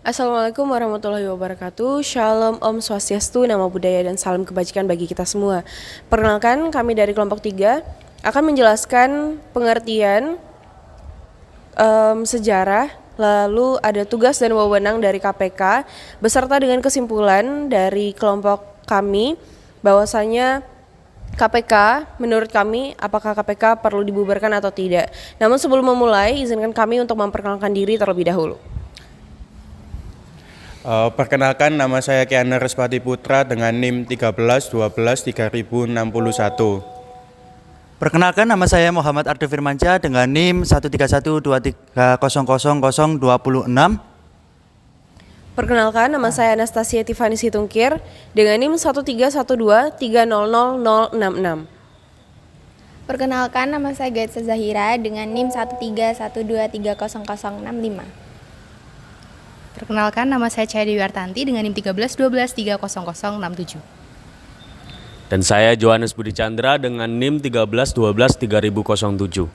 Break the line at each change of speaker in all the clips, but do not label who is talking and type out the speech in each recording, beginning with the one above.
Assalamualaikum warahmatullahi wabarakatuh. Shalom, Om Swastiastu, Namo Buddhaya, dan salam kebajikan bagi kita semua. Perkenalkan, kami dari kelompok 3 akan menjelaskan pengertian sejarah, lalu ada tugas dan wewenang dari KPK, beserta dengan kesimpulan dari kelompok kami bahwasanya KPK, menurut kami, apakah KPK perlu dibubarkan atau tidak. Namun sebelum memulai, izinkan kami untuk memperkenalkan diri terlebih dahulu.
Perkenalkan, nama saya Kiana Respati Putra dengan NIM 13123061.
Perkenalkan, nama saya Muhammad Ardo Firmansyah dengan NIM 13123000026.
Perkenalkan, nama saya Anastasia Tiffany Situngkir dengan NIM 13123000066.
Perkenalkan, nama saya Gaitsa Zahira dengan NIM 13123000065.
Perkenalkan, nama saya Cahaya Dewi Artanti dengan NIM 13123000067.
Dan saya Johannes Budi Chandra dengan NIM 131230007.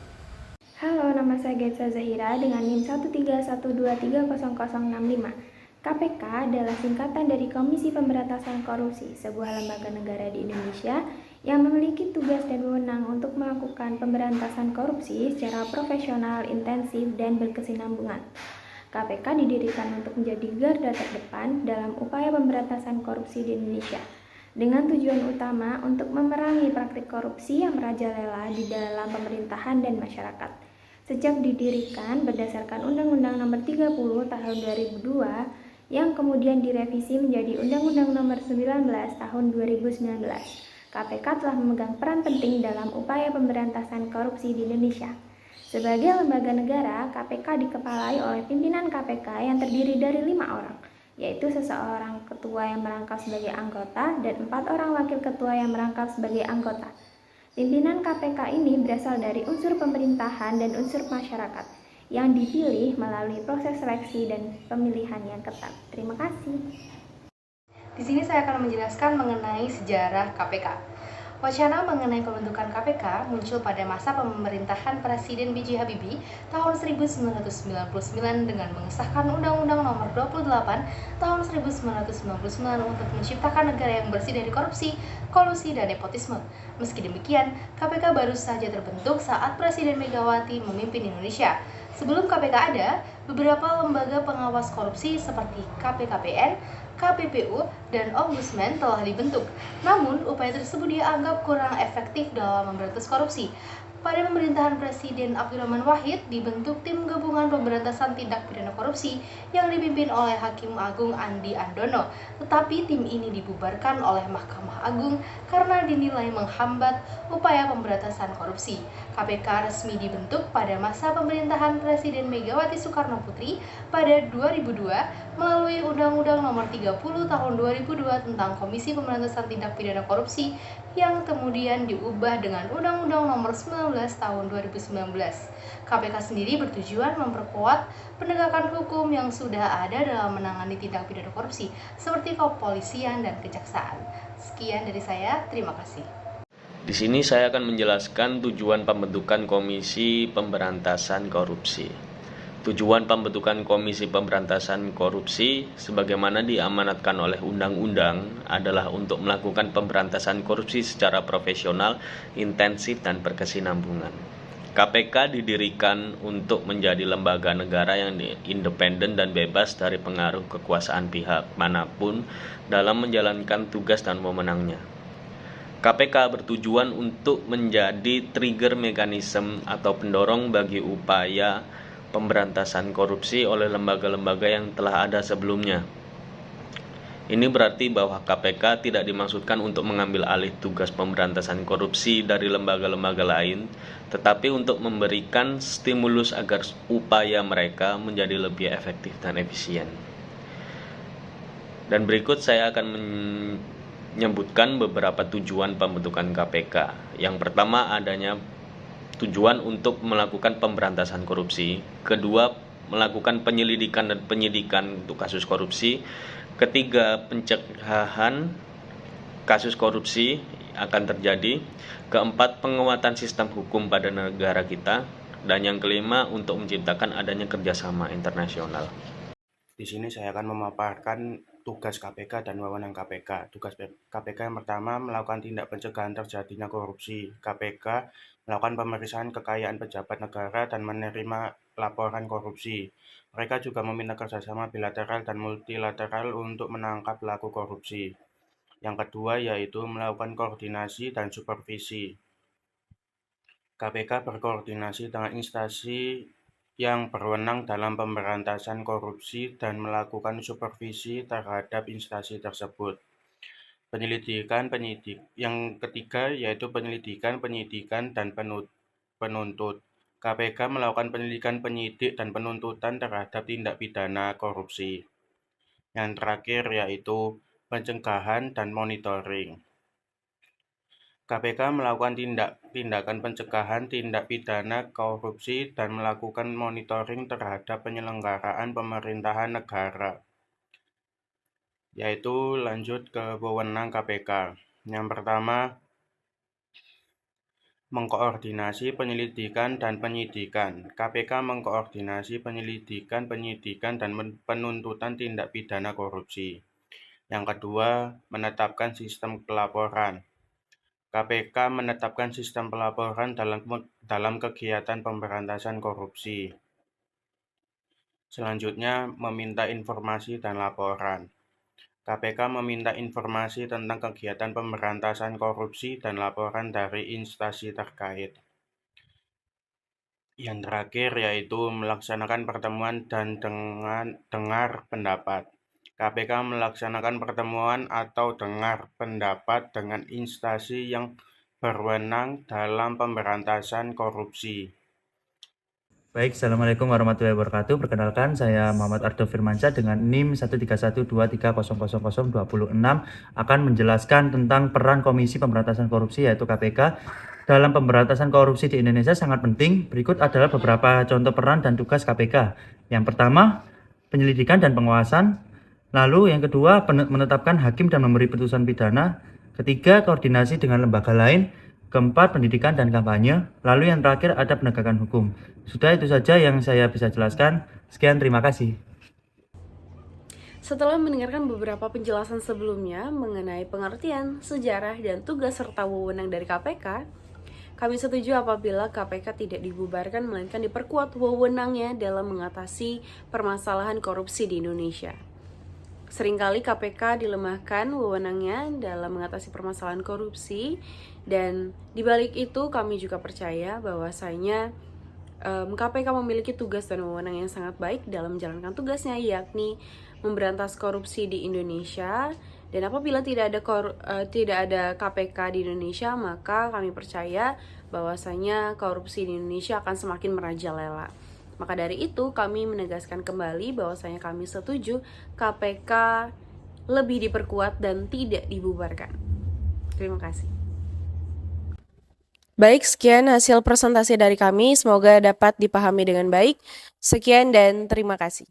Halo, nama saya Gaitsa Zahira dengan NIM 131230065. KPK adalah singkatan dari Komisi Pemberantasan Korupsi, sebuah lembaga negara di Indonesia yang memiliki tugas dan wewenang untuk melakukan pemberantasan korupsi secara profesional, intensif, dan berkesinambungan. KPK didirikan untuk menjadi garda terdepan dalam upaya pemberantasan korupsi di Indonesia, dengan tujuan utama untuk memerangi praktik korupsi yang merajalela di dalam pemerintahan dan masyarakat. Sejak didirikan berdasarkan Undang-Undang Nomor 30 Tahun 2002 yang kemudian direvisi menjadi Undang-Undang Nomor 19 Tahun 2019, KPK telah memegang peran penting dalam upaya pemberantasan korupsi di Indonesia. Sebagai lembaga negara, KPK dikepalai oleh pimpinan KPK yang terdiri dari 5 orang, yaitu seseorang ketua yang merangkap sebagai anggota dan 4 orang wakil ketua yang merangkap sebagai anggota. Pimpinan KPK ini berasal dari unsur pemerintahan dan unsur masyarakat yang dipilih melalui proses seleksi dan pemilihan yang ketat. Terima kasih.
Di sini saya akan menjelaskan mengenai sejarah KPK. Wacana mengenai pembentukan KPK muncul pada masa pemerintahan Presiden B.J. Habibie tahun 1999 dengan mengesahkan Undang-Undang Nomor 28 tahun 1999 untuk menciptakan negara yang bersih dari korupsi, kolusi, dan nepotisme. Meski demikian, KPK baru saja terbentuk saat Presiden Megawati memimpin Indonesia. Sebelum KPK ada, beberapa lembaga pengawas korupsi seperti KPKPN, KPPU, dan Ombudsman telah dibentuk. Namun, upaya tersebut dianggap kurang efektif dalam memberantas korupsi. Pada pemerintahan Presiden Abdurrahman Wahid, dibentuk Tim Gabungan Pemberantasan Tindak Pidana Korupsi yang dipimpin oleh Hakim Agung Andi Andono. Tetapi tim ini dibubarkan oleh Mahkamah Agung karena dinilai menghambat upaya pemberantasan korupsi. KPK resmi dibentuk pada masa pemerintahan Presiden Megawati Soekarno Putri pada 2002 melalui Undang-Undang Nomor 30 Tahun 2002 tentang Komisi Pemberantasan Tindak Pidana Korupsi yang kemudian diubah dengan Undang-Undang Nomor 19 Tahun 2019. KPK sendiri bertujuan memperkuat penegakan hukum yang sudah ada dalam menangani tindak pidana korupsi seperti kepolisian dan kejaksaan. Sekian dari saya, terima kasih.
Di sini saya akan menjelaskan tujuan pembentukan Komisi Pemberantasan Korupsi. Tujuan pembentukan Komisi Pemberantasan Korupsi sebagaimana diamanatkan oleh undang-undang adalah untuk melakukan pemberantasan korupsi secara profesional, intensif, dan berkesinambungan. KPK didirikan untuk menjadi lembaga negara yang independen dan bebas dari pengaruh kekuasaan pihak manapun dalam menjalankan tugas dan wewenangnya. KPK bertujuan untuk menjadi trigger mekanisme atau pendorong bagi upaya pemberantasan korupsi oleh lembaga-lembaga yang telah ada sebelumnya. Ini berarti bahwa KPK tidak dimaksudkan untuk mengambil alih tugas pemberantasan korupsi dari lembaga-lembaga lain, tetapi untuk memberikan stimulus agar upaya mereka menjadi lebih efektif dan efisien. Dan berikut saya akan menyebutkan beberapa tujuan pembentukan KPK. Yang pertama, adanya tujuan untuk melakukan pemberantasan korupsi. Kedua, melakukan penyelidikan dan penyidikan untuk kasus korupsi. Ketiga, pencegahan kasus korupsi akan terjadi. Keempat, penguatan sistem hukum pada negara kita. Dan yang kelima, untuk menciptakan adanya kerjasama internasional.
Di sini saya akan memaparkan tugas KPK dan wewenang KPK. Tugas KPK yang pertama melakukan tindak pencegahan terjadinya korupsi. KPK melakukan pemeriksaan kekayaan pejabat negara dan menerima laporan korupsi. Mereka juga meminta kerjasama bilateral dan multilateral untuk menangkap pelaku korupsi. Yang kedua yaitu melakukan koordinasi dan supervisi. KPK berkoordinasi dengan instansi yang berwenang dalam pemberantasan korupsi dan melakukan supervisi terhadap instansi tersebut. Yang ketiga yaitu penyidikan, dan penuntut. KPK melakukan penyelidikan, penyidik, dan penuntutan terhadap tindak pidana korupsi. Yang terakhir yaitu pencegahan dan monitoring. KPK melakukan tindakan pencegahan tindak pidana korupsi dan melakukan monitoring terhadap penyelenggaraan pemerintahan negara. Yaitu lanjut ke wewenang KPK. Yang pertama, mengkoordinasi penyelidikan dan penyidikan. KPK mengkoordinasi penyelidikan, dan penuntutan tindak pidana korupsi. Yang kedua, menetapkan sistem pelaporan. KPK menetapkan sistem pelaporan dalam kegiatan pemberantasan korupsi. Selanjutnya, meminta informasi dan laporan. KPK meminta informasi tentang kegiatan pemberantasan korupsi dan laporan dari instansi terkait. Yang terakhir yaitu melaksanakan pertemuan dan dengar pendapat. KPK melaksanakan pertemuan atau dengar pendapat dengan instansi yang berwenang dalam pemberantasan korupsi.
Baik, Assalamualaikum warahmatullahi wabarakatuh. Perkenalkan, saya Muhammad Ardo Firmansyah dengan NIM 13123000026 akan menjelaskan tentang peran Komisi Pemberantasan Korupsi yaitu KPK dalam pemberantasan korupsi di Indonesia sangat penting. Berikut adalah beberapa contoh peran dan tugas KPK. Yang pertama, penyelidikan dan pengawasan. Lalu yang kedua, menetapkan hakim dan memberi putusan pidana. Ketiga, koordinasi dengan lembaga lain. Keempat, pendidikan dan kampanye. Lalu yang terakhir ada penegakan hukum. Sudah, itu saja yang saya bisa jelaskan. Sekian, terima kasih.
Setelah mendengarkan beberapa penjelasan sebelumnya mengenai pengertian, sejarah, dan tugas serta wewenang dari KPK, kami setuju apabila KPK tidak dibubarkan melainkan diperkuat wewenangnya dalam mengatasi permasalahan korupsi di Indonesia. Seringkali KPK dilemahkan wewenangnya dalam mengatasi permasalahan korupsi, dan dibalik itu kami juga percaya bahwasanya KPK memiliki tugas dan wewenang yang sangat baik dalam menjalankan tugasnya, yakni memberantas korupsi di Indonesia. Dan apabila tidak ada KPK di Indonesia, maka kami percaya bahwasanya korupsi di Indonesia akan semakin merajalela. Maka dari itu kami menegaskan kembali bahwasanya kami setuju KPK lebih diperkuat dan tidak dibubarkan. Terima kasih. Baik, sekian hasil presentasi dari kami. Semoga dapat dipahami dengan baik. Sekian dan terima kasih.